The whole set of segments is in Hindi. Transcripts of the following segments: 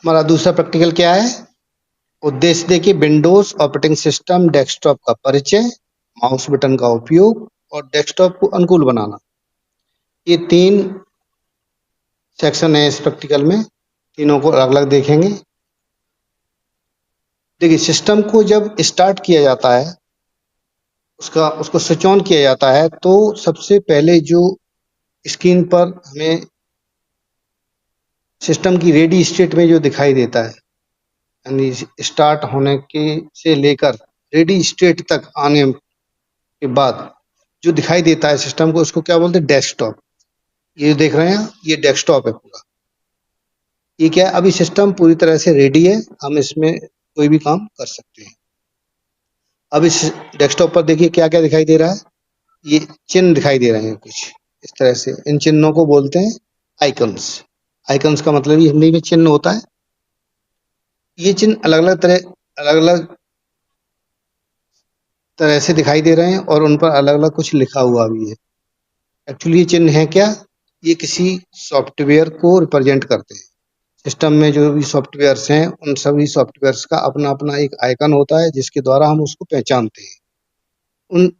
हमारा दूसरा प्रैक्टिकल क्या है? उद्देश्य देखिए, विंडोज ऑपरेटिंग सिस्टम डेस्कटॉप का परिचय, माउस बटन का उपयोग और डेस्कटॉप को अनुकूल बनाना। ये 3 सेक्शन है इस प्रैक्टिकल में, तीनों को अलग-अलग देखेंगे। देखिए, सिस्टम को जब स्टार्ट किया जाता है, उसको स्विच ऑन किया जाता है, तो सबसे पहले जो स्क्रीन पर हमें सिस्टम की रेडी स्टेट में जो दिखाई देता है, यानी स्टार्ट होने के से लेकर रेडी स्टेट तक आने के बाद जो दिखाई देता है सिस्टम को, उसको क्या बोलते हैं? डेस्कटॉप। ये जो देख रहे हैं, ये डेस्कटॉप है पूरा। ये क्या है? अभी सिस्टम पूरी तरह से रेडी है, हम इसमें कोई भी काम कर सकते हैं। अब इस डेस्कटॉप पर देखिए क्या क्या दिखाई दे रहा है। ये चिन्ह दिखाई दे रहे हैं कुछ इस तरह से। इन चिन्हों को बोलते हैं आइकन्स। आइकन्स का मतलब ये हिंदी में चिन्ह होता है। ये चिन्ह अलग अलग तरह से दिखाई दे रहे हैं और उन पर अलग अलग कुछ लिखा हुआ भी है। एक्चुअली ये चिन्ह है क्या? ये किसी सॉफ्टवेयर को रिप्रेजेंट करते हैं। सिस्टम में जो भी सॉफ्टवेयर्स हैं, उन सभी सॉफ्टवेयर्स का अपना अपना एक आइकन होता है, जिसके द्वारा हम उसको पहचानते हैं। उन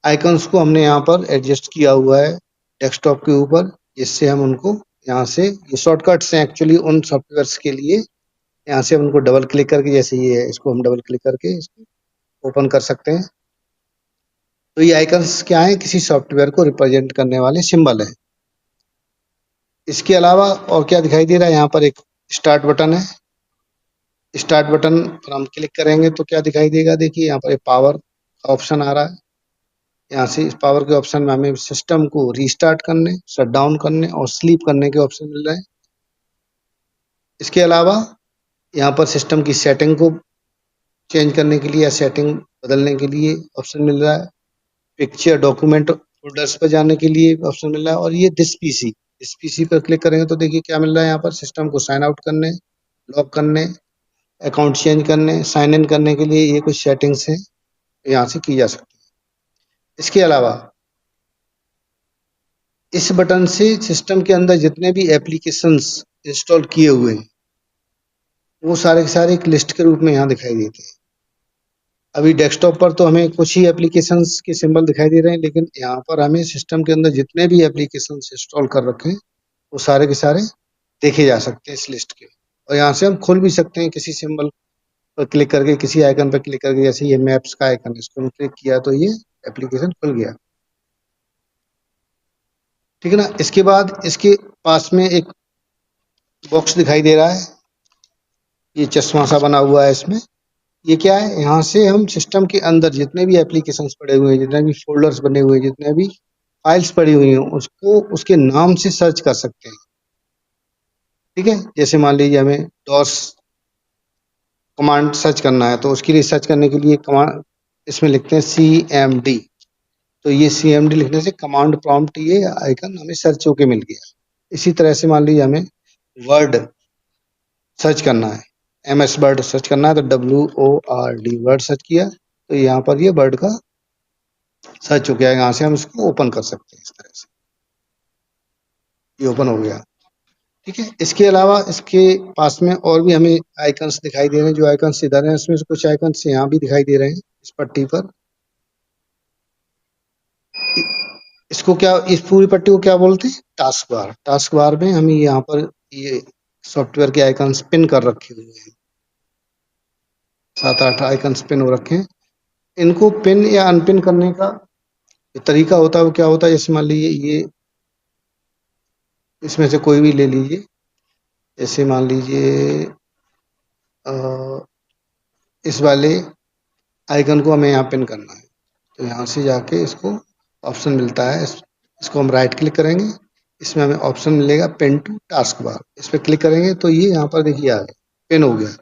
आइकन्स को हमने यहाँ पर एडजस्ट किया हुआ है डेस्कटॉप के ऊपर, जिससे हम उनको यहाँ से, ये शॉर्टकट्स हैं एक्चुअली उन सॉफ्टवेयर्स के लिए। यहाँ से हम उनको डबल क्लिक करके, जैसे ये है, इसको हम डबल क्लिक करके इसको ओपन कर सकते हैं। तो ये आइकन्स क्या है? किसी सॉफ्टवेयर को रिप्रेजेंट करने वाले सिंबल है। इसके अलावा और क्या दिखाई दे रहा है? यहाँ पर एक स्टार्ट बटन है। स्टार्ट बटन पर हम क्लिक करेंगे तो क्या दिखाई देगा? देखिए, यहाँ पर एक पावर का ऑप्शन आ रहा है। यहाँ से इस पावर के ऑप्शन में हमें सिस्टम को रीस्टार्ट करने, शट डाउन करने और स्लीप करने के ऑप्शन मिल रहे हैं। इसके अलावा यहाँ पर सिस्टम की सेटिंग को चेंज करने के लिए या सेटिंग बदलने के लिए ऑप्शन मिल रहा है। पिक्चर, डॉक्यूमेंट फोल्डर्स पर जाने के लिए ऑप्शन मिल रहा है। और ये दिस पीसी पर क्लिक करेंगे तो देखिए क्या मिल रहा है यहाँ पर? सिस्टम को साइन आउट करने, लॉक करने, अकाउंट चेंज करने, साइन इन करने के लिए ये कुछ सेटिंग्स हैं, यहाँ से की जा सकती है। इसके अलावा इस बटन से सिस्टम के अंदर जितने भी एप्लीकेशंस इंस्टॉल किए हुए हैं, वो सारे के सारे एक लिस्ट के रूप में यहाँ दिखाई देते हैं। अभी डेस्कटॉप पर तो हमें कुछ ही एप्लीकेशंस के सिंबल दिखाई दे रहे हैं, लेकिन यहाँ पर हमें सिस्टम के अंदर जितने भी एप्लीकेशंस इंस्टॉल कर रखे हैं, वो सारे के सारे देखे जा सकते हैं इस लिस्ट के। और यहाँ से हम खोल भी सकते हैं किसी सिंबल पर क्लिक करके, किसी आइकन पर क्लिक करके। जैसे ये मैप्स का आइकन है, इसको क्लिक किया तो ये एप्लीकेशन खुल गया। ठीक है ना? इसके बाद इसके पास में एक बॉक्स दिखाई दे रहा है, ये चश्मा सा बना हुआ है इसमें। ये क्या है? यहाँ से हम सिस्टम के अंदर जितने भी एप्लीकेशंस पड़े हुए हैं, जितने भी फोल्डर्स बने हुए हैं, जितने भी फाइल्स पड़ी हुई हैं, उसको उसके नाम से सर्च कर सकते हैं। ठीक है? जैसे मान लीजिए हमें डॉस कमांड सर्च करना है, तो उसके लिए सर्च करने के लिए कमांड इसमें लिखते हैं CMD। तो ये CMD लिखने से कमांड प्रॉम्प्ट ये आइकन हमें सर्च होके मिल गया। इसी तरह से मान लीजिए हमें वर्ड सर्च करना है, MS वर्ड सर्च करना है, तो WORD वर्ड सर्च किया तो यहाँ पर ये वर्ड का सर्च हो गया। यहाँ से हम इसको ओपन कर सकते हैं। इस तरह से ये ओपन हो गया। ठीक है? इसके अलावा इसके पास में और भी हमें आइकन्स दिखाई दे रहे हैं। जो आइकन्स इधर हैं, उसमें से कुछ आइकन्स यहाँ भी दिखाई दे रहे हैं इस पट्टी पर। इसको क्या, इस पूरी पट्टी को क्या बोलते हैं? Task bar. टास्क बार में हम यहाँ पर ये सॉफ्टवेयर के आइकन्स पिन कर रखे हुए हैं। 7-8 आइकन्स पिन हो रखे हैं। इनको पिन या अनपिन करने का जो तरीका होता है वो क्या होता है? जैसे मान लीजिए ये, इसमें से कोई भी ले लीजिए। जैसे मान लीजिए इस वाले आइकन को हमें यहाँ पिन करना है, तो यहाँ से जाके इसको ऑप्शन मिलता है, इसको हम राइट क्लिक करेंगे। इसमें हमें ऑप्शन मिलेगा पिन टू टास्क बार। इस पर क्लिक करेंगे तो ये यहाँ पर देखिए आ गया, पिन हो गया।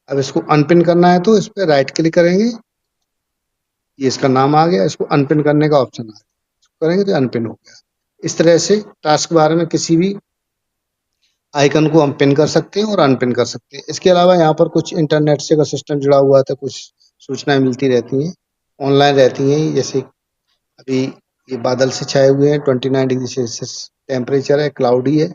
अब इसको अनपिन करना है तो इस पर राइट क्लिक करेंगे, ये इसका नाम आ गया। इसको अनपिन करने का ऑप्शन आ गया, इसको करेंगे तो अनपिन हो गया। इस तरह से टास्क बार में किसी भी आइकन को हम पिन कर सकते हैं और अनपिन कर सकते हैं। इसके अलावा यहाँ पर कुछ इंटरनेट से अगर सिस्टम जुड़ा हुआ है तो कुछ सूचनाएं मिलती रहती हैं, ऑनलाइन रहती हैं। जैसे अभी ये बादल से छाए हुए हैं, 29 डिग्री सेल्सियस टेम्परेचर है, क्लाउडी है।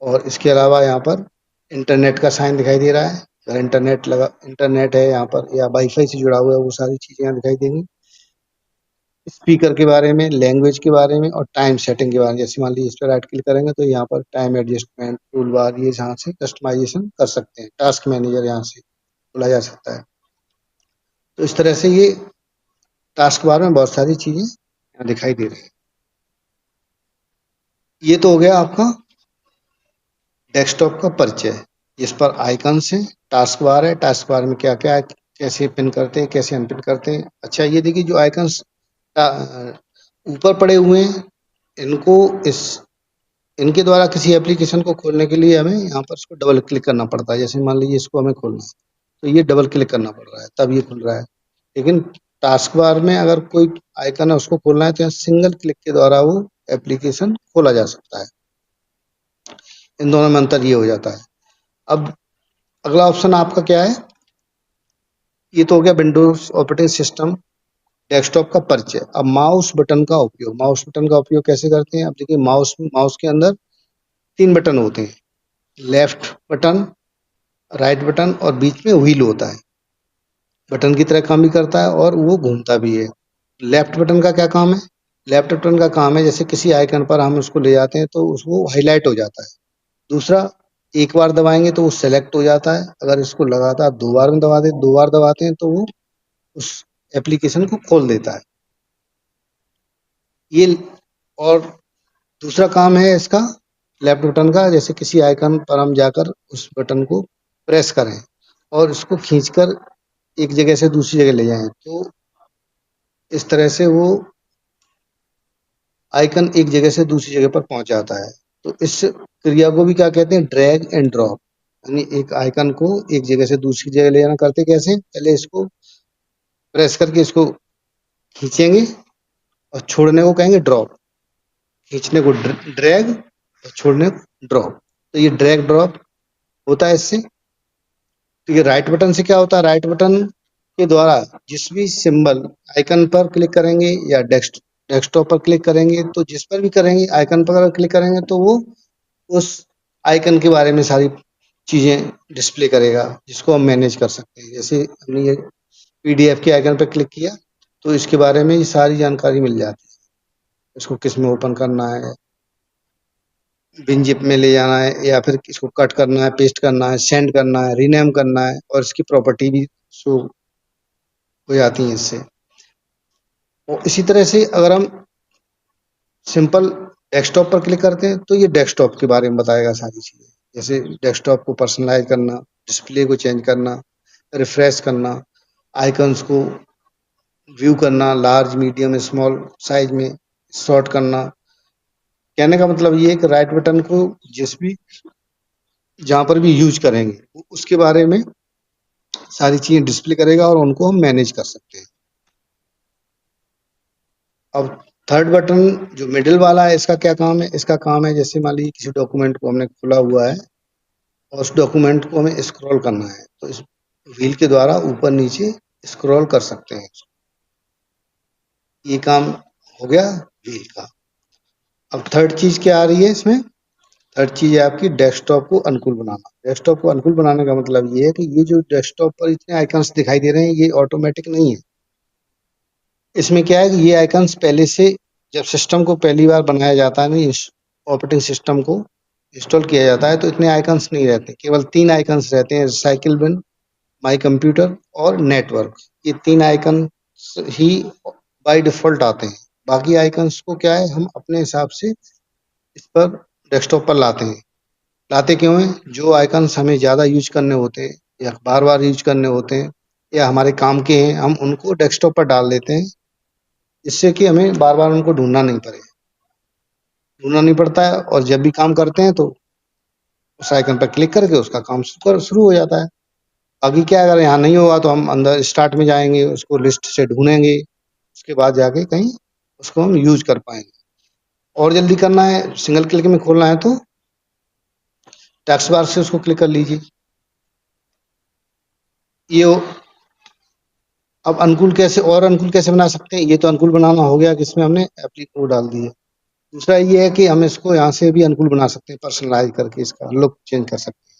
और इसके अलावा यहाँ पर इंटरनेट का साइन दिखाई दे रहा है, अगर इंटरनेट है यहाँ पर या वाईफाई से जुड़ा हुआ है, वो सारी चीज़ें यहाँ दिखाई देंगी। स्पीकर के बारे में, लैंग्वेज के बारे में और टाइम सेटिंग के बारे में। जैसे मान लीजिए इस पर राइट क्लिक करेंगे तो यहाँ पर टाइम एडजस्टमेंट, टूल बार, ये यहाँ से कस्टमाइजेशन कर सकते हैं। टास्क मैनेजर यहाँ से खोला जा सकता है। तो इस तरह से ये टास्क बार में बहुत सारी चीज़ें यहाँ दिखाई दे रही हैं। ये तो हो गया आपका डेस्कटॉप का परिचय। इस पर आइकन्स हैं, टास्क बार है, टास्क बार में क्या क्या है, कैसे पिन करते हैं, कैसे अनपिन करते हैं। अच्छा, ये देखिए जो आइकन्स ऊपर पड़े हुए हैं, इनको इस इनके द्वारा किसी एप्लीकेशन को खोलने के लिए हमें यहाँ पर इसको डबल क्लिक करना पड़ता है। जैसे मान लीजिए इसको हमें खोलना है तो ये डबल क्लिक करना पड़ रहा है तब ये खुल रहा है। लेकिन टास्क बार में अगर कोई आइकन है उसको खोलना है तो यहाँ सिंगल क्लिक के द्वारा वो एप्लीकेशन खोला जा सकता है। इन दोनों में अंतर ये हो जाता है। अब अगला ऑप्शन आपका क्या है? ये तो हो गया विंडोज ऑपरेटिंग सिस्टम डेस्कटॉप का परिचय। अब माउस बटन का उपयोग, माउस बटन का उपयोग कैसे करते हैं? अब देखिए माउस के अंदर 3 बटन होते हैं, लेफ्ट बटन, राइट बटन और बीच में व्हील होता है। बटन की तरह काम भी करता है और वो घूमता भी है। लेफ्ट बटन का क्या काम है? लेफ्ट बटन का काम है जैसे किसी आइकन पर हम उसको ले जाते हैं तो उसको हाईलाइट हो जाता है। दूसरा, एक बार दबाएंगे तो वो सेलेक्ट हो जाता है। अगर इसको लगातार 2 बार दबाते हैं तो वो उस एप्लीकेशन को खोल देता है। ये और दूसरा काम है इसका लेफ्ट बटन का, जैसे किसी आइकन पर हम जाकर उस बटन को प्रेस करें और उसको खींचकर एक जगह से दूसरी जगह ले जाएं तो इस तरह से वो आइकन एक जगह से दूसरी जगह पर पहुंच जाता है। तो इस क्रिया को भी क्या कहते हैं? Drag and drop. यानी एक आइकन को एक जगह से दूसरी जगह ले जाना करते कैसे? पहले इसको प्रेस करके इसको खींचेंगे और छोड़ने को कहेंगे ड्रॉप। खींचने को ड्रैग और छोड़ने को ड्रॉप। तो ये ड्रैग ड्रॉप होता है इससे। तो ये राइट बटन से क्या होता है? राइट बटन के द्वारा जिस भी सिंबल आइकन पर क्लिक करेंगे या डेस्कटॉप पर क्लिक करेंगे तो जिस पर भी करेंगे आइकन पर अगर क्लिक करेंगे तो वो उस आइकन के बारे में सारी चीजें डिस्प्ले करेगा जिसको हम मैनेज कर सकते हैं। जैसे हमने ये पीडीएफ के आइकन पर क्लिक किया तो इसके बारे में ये सारी जानकारी मिल जाती है। इसको किस में ओपन करना है, बिन जिप में ले जाना है या फिर इसको कट करना है, पेस्ट करना है, सेंड करना है, रीनेम करना है और इसकी प्रॉपर्टी भी शो हो जाती हैं इससे। और इसी तरह से अगर हम सिंपल डेस्कटॉप पर क्लिक करते हैं तो ये डेस्कटॉप के बारे में बताएगा सारी चीज़ें। जैसे डेस्कटॉप को पर्सनलाइज करना, डिस्प्ले को चेंज करना, रिफ्रेश करना, आइकन्स को व्यू करना, लार्ज, मीडियम, स्मॉल साइज में सॉर्ट करना। कहने का मतलब ये है कि राइट बटन को जिस भी जहाँ पर भी यूज करेंगे उसके बारे में सारी चीजें डिस्प्ले करेगा और उनको हम मैनेज कर सकते हैं। अब थर्ड बटन जो मिडिल वाला है इसका क्या काम है? इसका काम है जैसे मान लीजिए किसी डॉक्यूमेंट को हमने खोला हुआ है और उस डॉक्यूमेंट को हमें स्क्रॉल करना है तो इस व्हील के द्वारा ऊपर नीचे स्क्रॉल कर सकते हैं। ये काम हो गया व्हील का। अब थर्ड चीज क्या आ रही है इसमें? थर्ड चीज है आपकी डेस्कटॉप को अनुकूल बनाना। डेस्कटॉप को अनुकूल बनाने का मतलब ये है कि ये जो डेस्कटॉप पर इतने आइकन्स दिखाई दे रहे हैं ये ऑटोमेटिक नहीं है। इसमें क्या है कि ये आइकन्स पहले से जब सिस्टम को पहली बार बनाया जाता है ना, इस ऑपरेटिंग सिस्टम को इंस्टॉल किया जाता है तो इतने आइकन्स नहीं रहते, केवल 3 आइकन्स रहते हैं, साइकिल बिन, माई कंप्यूटर और नेटवर्क। ये 3 आइकन ही बाय डिफॉल्ट आते हैं। बाकी आइकन्स को क्या है हम अपने हिसाब से इस पर डेस्कटॉप पर लाते हैं। लाते क्यों हैं? जो आइकन्स हमें ज़्यादा यूज करने होते हैं या बार बार यूज करने होते हैं या हमारे काम के हैं हम उनको डेस्कटॉप पर डाल देते हैं, जिससे कि हमें बार बार उनको ढूंढना नहीं पड़ता है और जब भी काम करते हैं तो उस आइकन पर क्लिक करके उसका काम शुरू हो जाता है। बाकी क्या अगर यहाँ नहीं होगा तो हम अंदर स्टार्ट में जाएंगे, उसको लिस्ट से ढूंढेंगे, उसके बाद जाके कहीं उसको हम यूज कर पाएंगे। और जल्दी करना है, सिंगल क्लिक में खोलना है तो टैक्स बार से उसको क्लिक कर लीजिए। ये अब अनुकूल कैसे बना सकते हैं? ये तो अनुकूल बनाना हो गया कि इसमें हमने एप्ली कोड डाल दिए। दूसरा ये है कि हम इसको यहाँ से भी अनुकूल बना सकते हैं, पर्सनलाइज करके इसका लुक चेंज कर सकते हैं।